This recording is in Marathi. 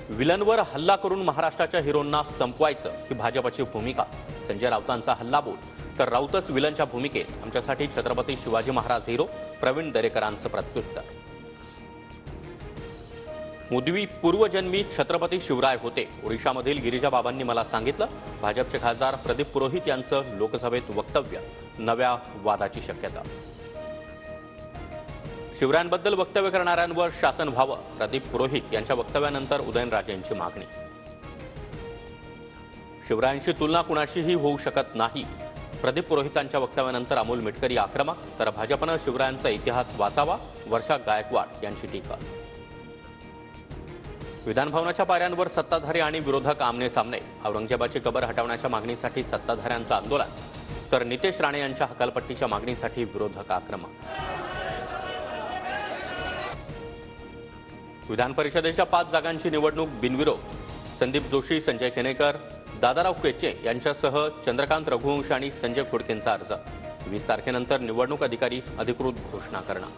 विलनवर हल्ला करून महाराष्ट्राच्या हिरोंना संपवायचं ही भाजपची भूमिका. संजय राऊतांचा हल्लाबोल तर राऊतच विलनच्या भूमिकेत. आमच्यासाठी छत्रपती शिवाजी महाराज हिरो. प्रवीण दरेकरांचं प्रत्युत्तर. मुदवी पूर्वजन्मी छत्रपती शिवराय होते. ओडिशामधील गिरिजाबाबांनी मला सांगितलं. भाजपचे खासदार प्रदीप पुरोहित यांचं लोकसभेत वक्तव्य. नव्या वादाची शक्यता. शिवरायांबद्दल वक्तव्य करणाऱ्यांवर शासन व्हावं. प्रदीप पुरोहित यांच्या वक्तव्यानंतर उदयनराजेंची मागणी. शिवरायांची तुलना कुणाशीही होऊ शकत नाही. प्रदीप पुरोहितांच्या वक्तव्यानंतर अमोल मिटकरी आक्रमक. तर भाजपनं शिवरायांचा इतिहास वाचावा. वर्षा गायकवाड यांची टीका. विधानभवनाच्या पायऱ्यांवर सत्ताधारी आणि विरोधक आमने सामने. औरंगजेबाची कबर हटवण्याच्या मागणीसाठी सत्ताधाऱ्यांचं आंदोलन. तर नितेश राणे यांच्या हकालपट्टीच्या मागणीसाठी विरोधक आक्रमक. विधान परिषदेच्या 5 जागांची निवडणूक बिनविरोध. संदीप जोशी, संजय केनेकर, दादाराव केचे यांच्यासह चंद्रकांत रघुवंश आणि संजय खोडकेंचा अर्ज. 20 तारखेनंतर निवडणूक अधिकारी अधिकृत घोषणा करणार.